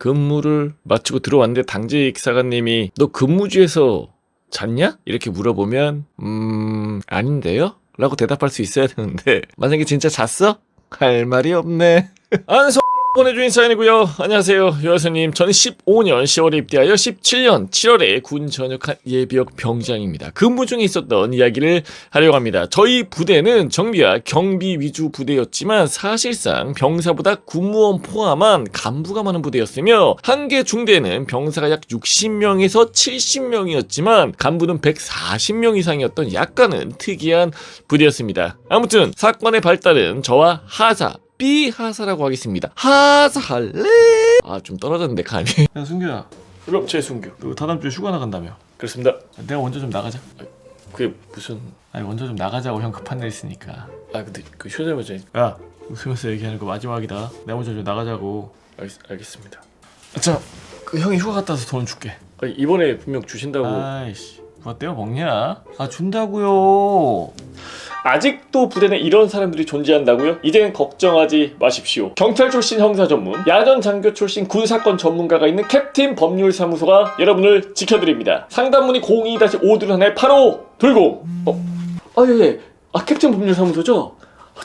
근무를 마치고 들어왔는데 당직 사관님이 너 근무지에서 잤냐? 이렇게 물어보면 아닌데요? 라고 대답할 수 있어야 되는데 만약에 진짜 잤어? 할 말이 없네. 안성 보내주신 사연이고요. 안녕하세요 유아선님. 저는 15년 10월에 입대하여 17년 7월에 군 전역한 예비역 병장입니다. 근무 중에 있었던 이야기를 하려고 합니다. 저희 부대는 정비와 경비 위주 부대였지만 사실상 병사보다 군무원 포함한 간부가 많은 부대였으며 한 개 중대는 병사가 약 60명에서 70명이었지만 간부는 140명 이상이었던 약간은 특이한 부대였습니다. 아무튼 사건의 발달은 저와 하사 B하사라고 하겠습니다. 하사 할래? 좀 떨어졌는데 감이. 야 승규야. 그럼 최승규. 너 다다음 주에 휴가 나간다며. 그렇습니다. 내가 먼저 좀 나가자. 그게 무슨? 아니 먼저 좀 나가자고. 형 급한 일 있으니까. 근데 그 휴대전화. 야 웃으면서 얘기하는 거 마지막이다. 내가 먼저 좀 나가자고. 알겠습니다. 자, 그 형이 휴가 갔다 와서 돈 줄게. 이번에 분명 주신다고. 아이씨, 누가 떼어 먹냐? 준다고요. 아직도 부대 내 이런 사람들이 존재한다고요? 이제는 걱정하지 마십시오. 경찰 출신 형사 전문, 야전 장교 출신 군사건 전문가가 있는 캡틴 법률사무소가 여러분을 지켜드립니다. 상담문의 02-521-8520. 예. 캡틴 법률사무소죠?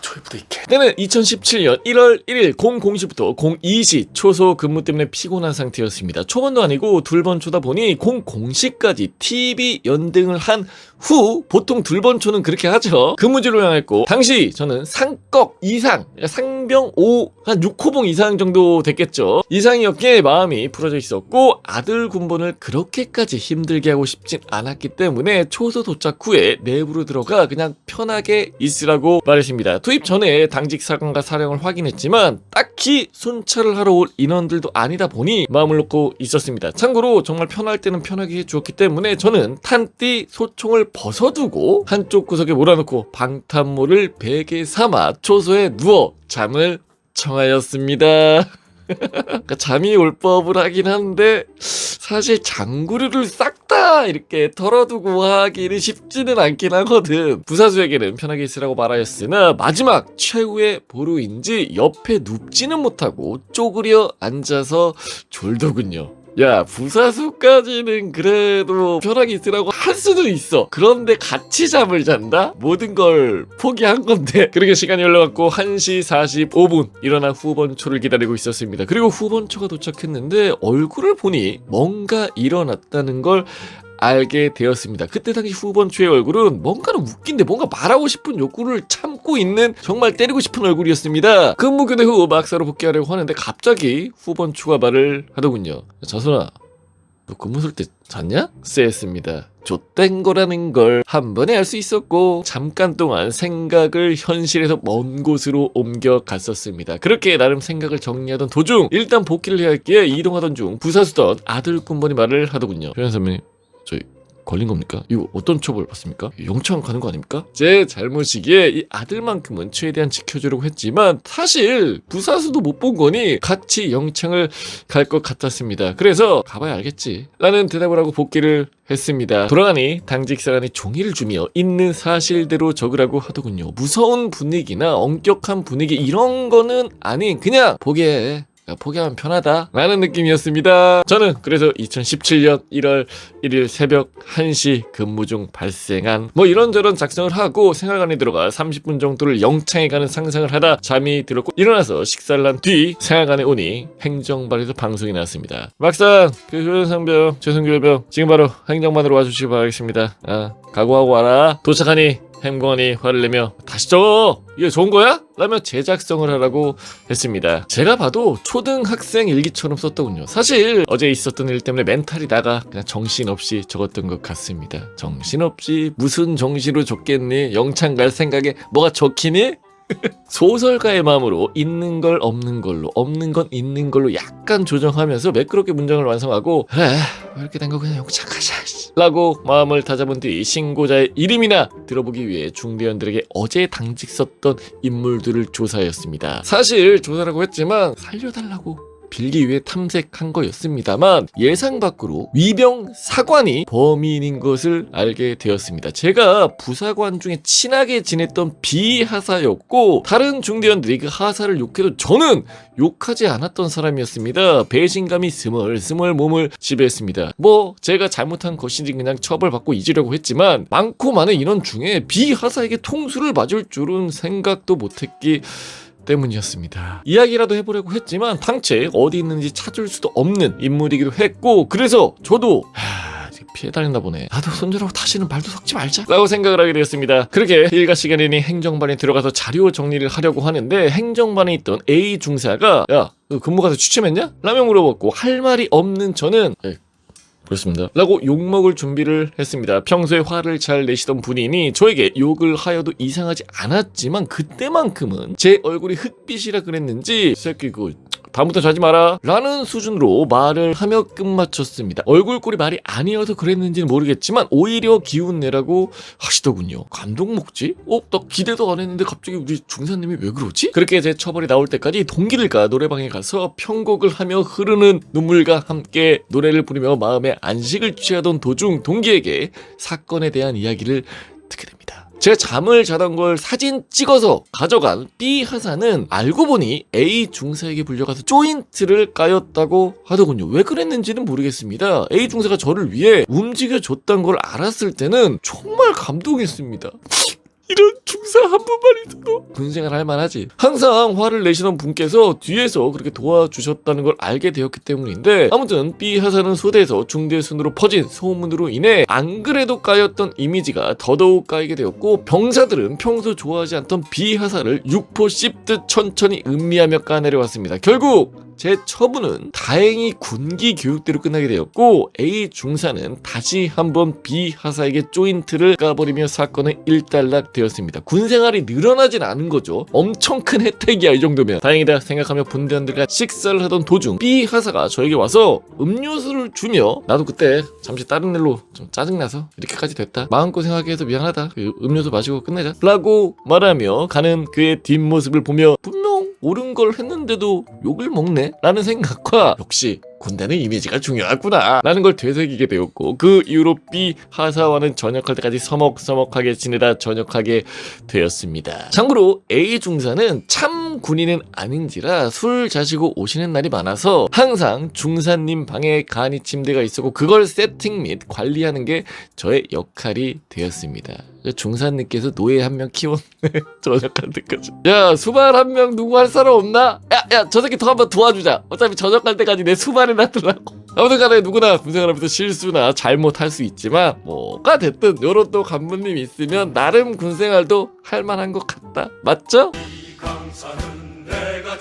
저희 부대 있게. 때는 2017년 1월 1일 00시부터 02시 초소 근무 때문에 피곤한 상태였습니다. 초반도 아니고 둘번초다 보니 00시까지 TV 연등을 한 후 보통 둘번초는 그렇게 하죠. 근무지로 향했고 당시 저는 상꺽 이상, 상병 5, 한 6호봉 이상 정도 됐겠죠. 이상이었기에 마음이 풀어져 있었고 아들 군번을 그렇게까지 힘들게 하고 싶진 않았기 때문에 초소 도착 후에 내부로 들어가 그냥 편하게 있으라고 말했습니다. 투입 전에 당직 사관과 사령을 확인했지만 딱히 순찰을 하러 올 인원들도 아니다 보니 마음을 놓고 있었습니다. 참고로 정말 편할 때는 편하게 해주었기 때문에 저는 탄띠 소총을 벗어두고 한쪽 구석에 몰아놓고 방탄모를 베개 삼아 초소에 누워 잠을 청하였습니다. 그러니까 잠이 올 법을 하긴 한데 사실 장구류를 싹 다 이렇게 털어두고 하기는 쉽지는 않긴 하거든. 부사수에게는 편하게 있으라고 말하였으나 마지막 최후의 보루인지 옆에 눕지는 못하고 쪼그려 앉아서 졸더군요. 야, 부사수까지는 그래도 편하게 있으라고 할 수도 있어. 그런데 같이 잠을 잔다? 모든 걸 포기한 건데. 그렇게 시간이 흘러갔고 1시 45분 일어나 후번초를 기다리고 있었습니다. 그리고 후번초가 도착했는데 얼굴을 보니 뭔가 일어났다는 걸 알게 되었습니다. 그때 당시 후번초의 얼굴은 뭔가는 웃긴데 뭔가 말하고 싶은 욕구를 참고 있는 정말 때리고 싶은 얼굴이었습니다. 근무교대 후 막사로 복귀하려고 하는데 갑자기 후번초가 말을 하더군요. 자선아, 너 근무 쓸 때 잤냐? 쎄했습니다. 좆된 거라는 걸 한 번에 알 수 있었고 잠깐 동안 생각을 현실에서 먼 곳으로 옮겨갔었습니다. 그렇게 나름 생각을 정리하던 도중 일단 복귀를 해야 할기에 이동하던 중 부사수던 아들 군번이 말을 하더군요. 조현 선배님, 저희 걸린 겁니까? 이거 어떤 처벌 받습니까? 영창 가는 거 아닙니까? 제 잘못이기에 이 아들만큼은 최대한 지켜주려고 했지만 사실 부사수도 못 본 거니 같이 영창을 갈 것 같았습니다. 그래서 가봐야 알겠지 라는 대답을 하고 복귀를 했습니다. 돌아가니 당직사관이 종이를 주며 있는 사실대로 적으라고 하더군요. 무서운 분위기나 엄격한 분위기 이런 거는 아닌 그냥 보게 포기하면 편하다 라는 느낌이었습니다. 저는 그래서 2017년 1월 1일 새벽 1시 근무 중 발생한 이런저런 작성을 하고 생활관에 들어가 30분 정도를 영창에 가는 상상을 하다 잠이 들었고 일어나서 식사를 한 뒤 생활관에 오니 행정반에서 방송이 나왔습니다. 막상 그 효연상병 최승규 열병 지금 바로 행정반으로 와주시기 바라겠습니다. 각오하고 와라. 도착하니 행정관이 화를 내며 다시 적어! 이게 좋은 거야? 라며 재작성을 하라고 했습니다. 제가 봐도 초등학생 일기처럼 썼더군요. 사실 어제 있었던 일 때문에 멘탈이 나가 그냥 정신없이 적었던 것 같습니다. 정신없이 무슨 정신으로 적겠니? 영창 갈 생각에 뭐가 적히니? 소설가의 마음으로 있는 걸 없는 걸로 없는 건 있는 걸로 약간 조정하면서 매끄럽게 문장을 완성하고 그래 왜 이렇게 된 거 그냥 영창 가자 라고 마음을 다잡은 뒤 신고자의 이름이나 들어보기 위해 중대원들에게 어제 당직 썼던 인물들을 조사하였습니다. 사실 조사라고 했지만 살려달라고 빌기 위해 탐색한 거였습니다만 예상 밖으로 위병 사관이 범인인 것을 알게 되었습니다. 제가 부사관 중에 친하게 지냈던 비하사였고 다른 중대원들이 그 하사를 욕해도 저는 욕하지 않았던 사람이었습니다. 배신감이 스멀스멀 몸을 지배했습니다. 뭐 제가 잘못한 것인지 그냥 처벌받고 잊으려고 했지만 많고 많은 인원 중에 비하사에게 통수를 맞을 줄은 생각도 못했기 때문이었습니다. 이야기라도 해보려고 했지만 당최 어디 있는지 찾을 수도 없는 인물이기도 했고 그래서 저도 피해 다녔나 보네. 나도 손절하고 다시는 말도 섞지 말자 라고 생각을 하게 되었습니다. 그렇게 일과 시간이니 행정반에 들어가서 자료 정리를 하려고 하는데 행정반에 있던 A 중사가 야 너 근무 가서 취침했냐? 라며 물어봤고 할 말이 없는 저는 그렇습니다 라고 욕먹을 준비를 했습니다. 평소에 화를 잘 내시던 분이니 저에게 욕을 하여도 이상하지 않았지만 그때만큼은 제 얼굴이 흑빛이라 그랬는지 새끼 그거 다음부터 자지 마라 라는 수준으로 말을 하며 끝마쳤습니다. 얼굴꼴이 말이 아니어서 그랬는지는 모르겠지만 오히려 기운 내라고 하시더군요. 감동 먹지? 나 기대도 안 했는데 갑자기 우리 중사님이 왜 그러지? 그렇게 제 처벌이 나올 때까지 동기들과 노래방에 가서 편곡을 하며 흐르는 눈물과 함께 노래를 부르며 마음의 안식을 취하던 도중 동기에게 사건에 대한 이야기를 듣게 됩니다. 제가 잠을 자던 걸 사진 찍어서 가져간 B 하사는 알고 보니 A 중사에게 불려가서 조인트를 까였다고 하더군요. 왜 그랬는지는 모르겠습니다. A 중사가 저를 위해 움직여줬던 걸 알았을 때는 정말 감동했습니다. 이런 중사 한 분만 있어도 군생활 할 만하지. 항상 화를 내시던 분께서 뒤에서 그렇게 도와주셨다는 걸 알게 되었기 때문인데 아무튼 B 하사는 소대에서 중대순으로 퍼진 소문으로 인해 안 그래도 까였던 이미지가 더더욱 까이게 되었고 병사들은 평소 좋아하지 않던 B 하사를 육포 씹듯 천천히 음미하며 까내려왔습니다. 결국 제 처분은 다행히 군기 교육대로 끝나게 되었고 A 중사는 다시 한번 B 하사에게 조인트를 까버리며 사건은 일단락 되었습니다. 군생활이 늘어나진 않은 거죠. 엄청 큰 혜택이야 이 정도면. 다행이다 생각하며 분대원들과 식사를 하던 도중 B 하사가 저에게 와서 음료수를 주며 나도 그때 잠시 다른 일로 좀 짜증나서 이렇게까지 됐다. 마음고생하게 해서 미안하다. 음료수 마시고 끝내자 라고 말하며 가는 그의 뒷모습을 보며 분명 옳은 걸 했는데도 욕을 먹네 라는 생각과 역시 군대는 이미지가 중요하구나 라는 걸 되새기게 되었고 그 이후로 B 하사와는 전역할 때까지 서먹서먹하게 지내다 전역하게 되었습니다. 참고로 A 중사는 참 군인은 아닌지라 술 자시고 오시는 날이 많아서 항상 중사님 방에 간이 침대가 있었고 그걸 세팅 및 관리하는 게 저의 역할이 되었습니다. 중사님께서 노예 한 명 키웠네. 전역할 때까지. 야 수발 한 명 누구 할 사람 없나? 야 저 새끼 더 한번 도와주자. 어차피 전역할 때까지 내 수발을 놔두려고. 아무튼 간에 누구나 군생활하면서 실수나 잘못할 수 있지만 뭐가 됐든 요런 또 간부님 있으면 나름 군생활도 할 만한 것 같다. 맞죠? 이 강산은 내가